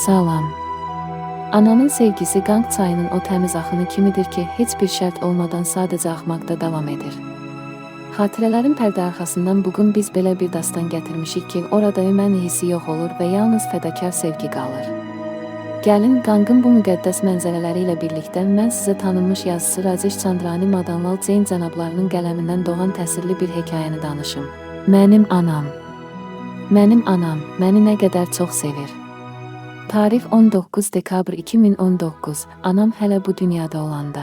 Salam. Ananın sevgisi Qanq çayının o təmiz axını kimidir ki, heç bir şərt olmadan sadəcə axmaqda davam edir. Xatirələrin pərdə arxasından bugün biz belə bir dastan gətirmişik ki, orada üməni hissi yox olur və yalnız fədakar sevgi qalır. Gəlin, Qanqın bu müqəddəs mənzərələri ilə birlikdə mən sizə tanınmış yazısı Rajesh Chandrani Madanlal Jain cənablarının qələmindən doğan təsirli bir hekayəni danışım. Mənim anam. Mənim anam məni nə qədər çox sevir. Tarix 19 dekabr 2019, anam hələ bu dünyada olanda.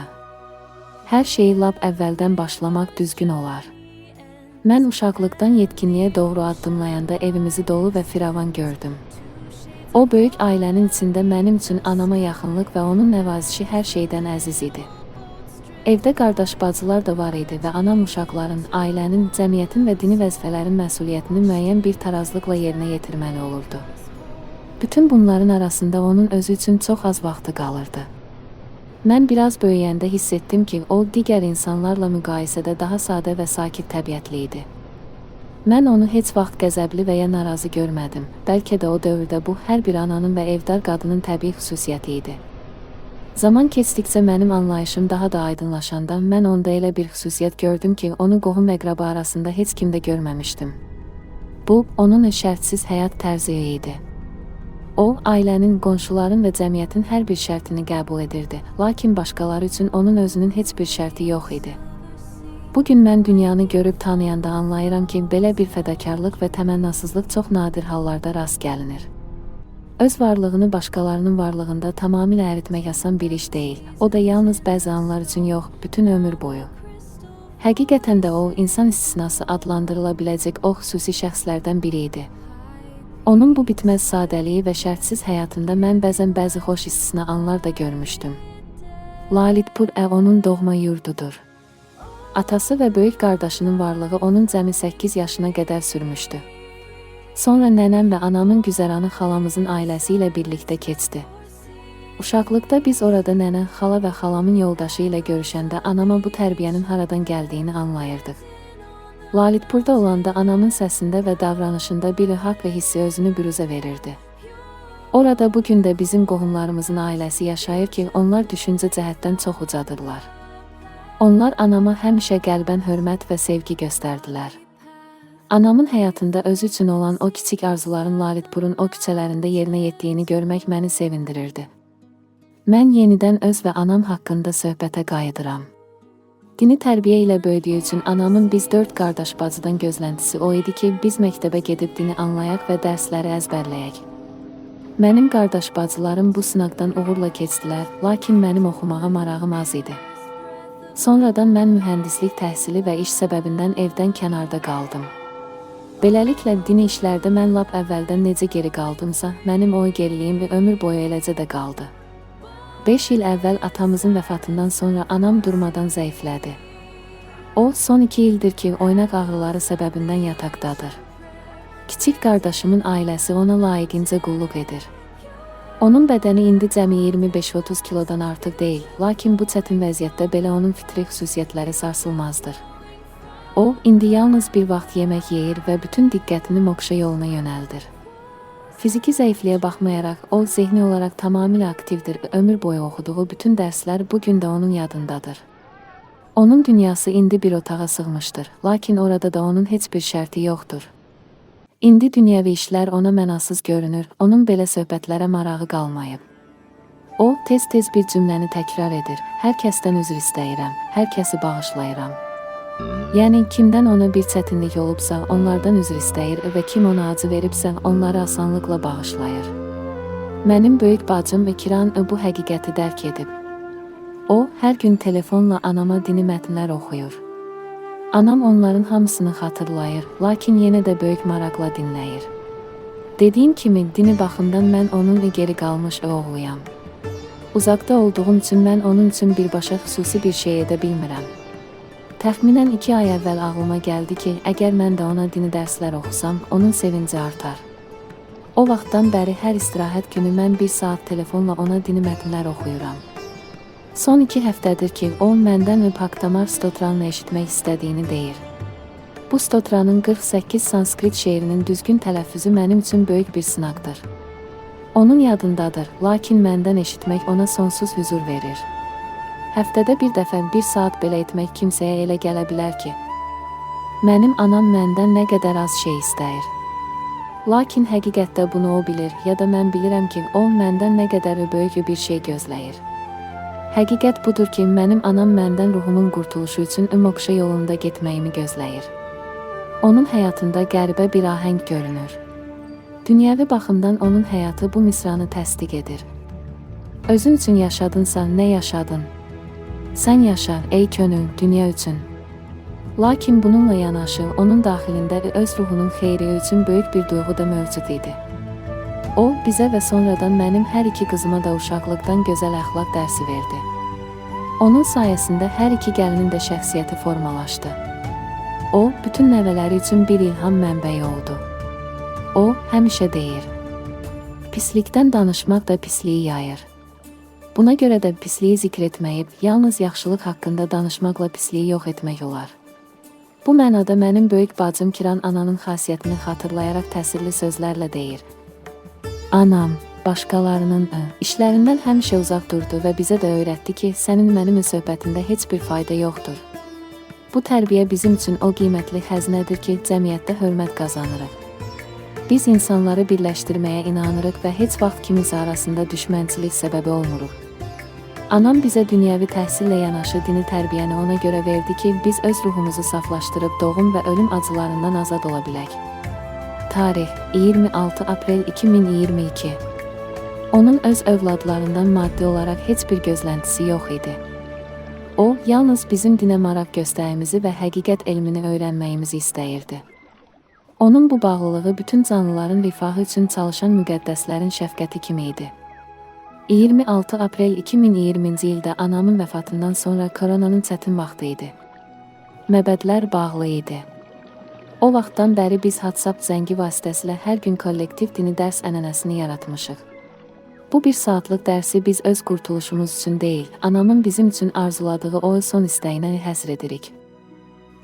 Hər şeyi lap əvvəldən başlamaq düzgün olar. Mən uşaqlıqdan yetkinliyə doğru addımlayanda evimizi dolu və firavan gördüm. O böyük ailənin içində mənim üçün anama yaxınlıq və onun nəvazişi hər şeydən əziz idi. Evdə qardaş-bacılar da var idi və anam uşaqların, ailənin, cəmiyyətin və dini vəzifələrin məsuliyyətini müəyyən bir tarazlıqla yerinə yetirməli olurdu. Bütün bunların arasında onun özü üçün çox az vaxtı qalırdı. Mən biraz böyüyəndə hiss etdim ki, o digər insanlarla müqayisədə daha sadə və sakit təbiətli idi. Mən onu heç vaxt qəzəbli və ya narazı görmədim. Bəlkə də o dövrdə bu, hər bir ananın və evdar qadının təbii xüsusiyyəti idi. Zaman keçdikcə mənim anlayışım daha da aydınlaşanda mən onda elə bir xüsusiyyət gördüm ki, onu qohum-əqraba arasında heç kimdə görməmişdim. Bu, onun şərtsiz həyat tərzi idi. O, ailənin, qonşuların və cəmiyyətin hər bir şərtini qəbul edirdi, lakin başqaları üçün onun özünün heç bir şərti yox idi. Bugün mən dünyanı görüb tanıyanda anlayıram ki, belə bir fədakarlıq və təmənnasızlıq çox nadir hallarda rast gəlinir. Öz varlığını başqalarının varlığında tamamilə əritmək asan bir iş deyil. O da yalnız bəzi anlar üçün yox, bütün ömür boyu. Həqiqətən də o, insan istisnası adlandırıla biləcək o xüsusi şəxslərdən biri idi. Onun bu bitməz sadəliyi və şərtsiz həyatında mən bəzən bəzi xoş istisna anlar da görmüşdüm. Lalitpur onun doğma yurdudur. Atası və böyük qardaşının varlığı onun cəmi 8 yaşına qədər sürmüşdü. Sonra nənəm və anamın güzəranı xalamızın ailəsi ilə birlikdə keçdi. Uşaqlıqda biz orada nənə, xala və xalamın yoldaşı ilə görüşəndə anama bu tərbiyənin haradan gəldiyini anlayırdıq. Lalitpurda olanda anamın səsində və davranışında bir haqq və hissi özünü büruzə verirdi. Orada bugün də bizim qohumlarımızın ailəsi yaşayır ki, onlar düşüncə cəhətdən çox ucadırlar. Onlar anama həmişə qəlbən hörmət və sevgi göstərdilər. Anamın həyatında özü üçün olan o kiçik arzuların Lalitpurun o küçələrində yerinə yetdiyini görmək məni sevindirirdi. Mən yenidən öz və anam haqqında söhbətə qayıdıram. Dini tərbiyə ilə böyüdüyü üçün anamın biz 4 qardaş bacıdan gözləntisi o idi ki, biz məktəbə gedib dini anlayaq və dərsləri əzbərləyək. Mənim qardaş bacılarım bu sınaqdan uğurla keçdilər, lakin mənim oxumağa marağım az idi. Sonradan mən mühəndislik təhsili və iş səbəbindən evdən kənarda qaldım. Beləliklə, dini işlərdə mən lap əvvəldən necə geri qaldımsa, mənim o geriliyim və ömür boyu eləcə də qaldı. 5 il əvvəl atamızın vəfatından sonra anam durmadan zəiflədi. O, son 2 ildir ki, oynaq ağrıları səbəbindən yataqdadır. Kiçik qardaşımın ailəsi ona layiqincə qulluq edir. Onun bədəni indi cəmi 25-30 kilodan artıq deyil, lakin bu çətin vəziyyətdə belə onun fitri xüsusiyyətləri sarsılmazdır. O, indi yalnız bir vaxt yemək yeyir və bütün diqqətini moksha yoluna yönəldir. Fiziki zəifliyə baxmayaraq, o, zehni olaraq tamamilə aktivdir və ömür boyu oxuduğu bütün dərslər bugün də onun yadındadır. Onun dünyası indi bir otağa sığmışdır, lakin orada da onun heç bir şərti yoxdur. İndi dünyəvi işlər ona mənasız görünür, onun belə söhbətlərə marağı qalmayıb. O, tez-tez bir cümləni təkrar edir, hər kəsdən üzr istəyirəm, hər kəsi bağışlayıram. Yəni, kimdən ona bir çətinlik olubsa, onlardan üzr istəyir və kim ona acı veribsə, onları asanlıqla bağışlayır. Mənim böyük bacım Kiran bu həqiqəti dərk edib. O, hər gün telefonla anama dini mətnlər oxuyur. Anam onların hamısını xatırlayır, lakin yenə də böyük maraqla dinləyir. Dediyim kimi, dini baxımdan mən onun geri qalmış oğluyam. Uzaqda olduğum üçün mən onun üçün birbaşa xüsusi bir şey edə bilmirəm. Təxminən 2 ay əvvəl ağlıma gəldi ki, əgər mən də ona dini dərslər oxusam, onun sevinci artar. O vaxtdan bəri hər istirahət günü mən 1 saat telefonla ona dini mətnlər oxuyuram. Son 2 həftədir ki, o məndən Bhaktamar Stotranı eşitmək istədiyini deyir. Bu Stotranın 48 sanskrit şeirinin düzgün tələffüzü mənim üçün böyük bir sınaqdır. Onun yadındadır, lakin məndən eşitmək ona sonsuz hüzur verir. Həftədə bir dəfə 1 saat belə etmək kimsəyə elə gələ bilər ki, mənim anam məndən nə qədər az şey istəyir. Lakin həqiqətdə bunu o bilir, ya da mən bilirəm ki, o məndən nə qədər böyük bir şey gözləyir. Həqiqət budur ki, mənim anam məndən ruhumun qurtuluşu üçün mokşa yolunda getməyimi gözləyir. Onun həyatında qəribə bir ahəng görünür. Dünyəvi baxımdan onun həyatı bu misranı təsdiq edir. Özün üçün yaşadınsa nə yaşadın? Sən yaşa, ey könül, dünya üçün. Lakin bununla yanaşı, onun daxilində öz ruhunun xeyri üçün böyük bir duyğu da mövcud idi. O, bizə və sonradan mənim hər iki qızıma da uşaqlıqdan gözəl əxlaq dərsi verdi. Onun sayəsində hər iki gəlinin də şəxsiyyəti formalaşdı. O, bütün nəvələri üçün bir ilham mənbəyi oldu. O, həmişə deyir, pislikdən danışmaq da pisliyi yayır. Buna görə də pisliyi zikr etməyib, yalnız yaxşılıq haqqında danışmaqla pisliyi yox etmək olar. Bu mənada mənim böyük bacım Kiran ananın xasiyyətini xatırlayaraq təsirli sözlərlə deyir. Anam, başqalarının işlərindən həmişə uzaq durdu və bizə də öyrətdi ki, sənin mənim söhbətində heç bir fayda yoxdur. Bu tərbiyə bizim üçün o qiymətli xəzinədir ki, cəmiyyətdə hörmət qazanırıq. Biz insanları birləşdirməyə inanırıq və heç vaxt kimisə arasında düşmənçilik səbəbi olmuruq. Anam bizə dünyəvi təhsillə yanaşı dini tərbiyəni ona görə verdi ki, biz öz ruhumuzu saflaşdırıb doğum və ölüm acılarından azad ola bilək. Tarix 26 aprel 2022. Onun öz övladlarından maddi olaraq heç bir gözləntisi yox idi. O, yalnız bizim dinə maraq göstərməyimizi və həqiqət elmini öyrənməyimizi istəyirdi. Onun bu bağlılığı bütün canlıların rifahı üçün çalışan müqəddəslərin şəfqəti kimi idi. 26 aprel 2020-ci ildə anamın vəfatından sonra koronanın çətin vaxtı idi. Məbədlər bağlı idi. O vaxtdan bəri biz WhatsApp zəngi vasitəsilə hər gün kollektiv dini dərs ənənəsini yaratmışıq. Bu 1 saatlıq dərsi biz öz qurtuluşumuz üçün deyil, anamın bizim üçün arzuladığı o son istəyinə həsr edirik.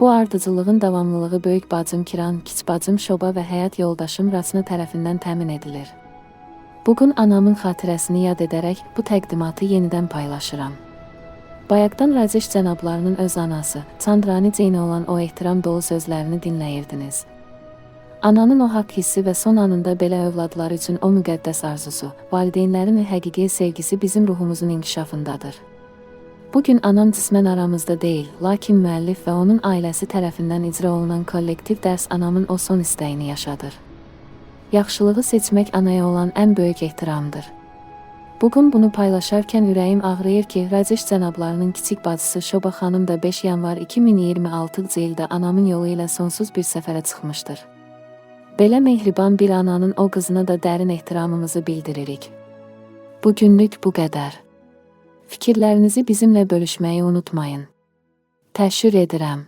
Bu ardıcıllığın davamlılığı böyük bacım Kiran, kiç bacım Şoba və həyat yoldaşım Rasna tərəfindən təmin edilir. Bugün anamın xatirəsini yad edərək bu təqdimatı yenidən paylaşıram. Bayaqdan Rajesh cənablarının öz anası, Chandrani Jainə olan o ehtiram dolu sözlərini dinləyirdiniz. Ananın o haqq hissi və son anında belə övladları üçün o müqəddəs arzusu, valideynlərin həqiqi sevgisi bizim ruhumuzun inkişafındadır. Bugün anam cismən aramızda deyil, lakin müəllif və onun ailəsi tərəfindən icra olunan kollektiv dərs anamın o son istəyini yaşadır. Yaxşılığı seçmək anaya olan ən böyük ehtiramdır. Bugün bunu paylaşarkən ürəyim ağrıyır ki, Rajesh cənablarının kiçik bacısı Şoba xanım da 5 yanvar 2026-cı ildə anamın yolu ilə sonsuz bir səfərə çıxmışdır. Belə mehriban bir ananın o qızına da dərin ehtiramımızı bildiririk. Bugünlük bu qədər. Fikirlərinizi bizimlə bölüşməyi unutmayın. Təşəkkür edirəm.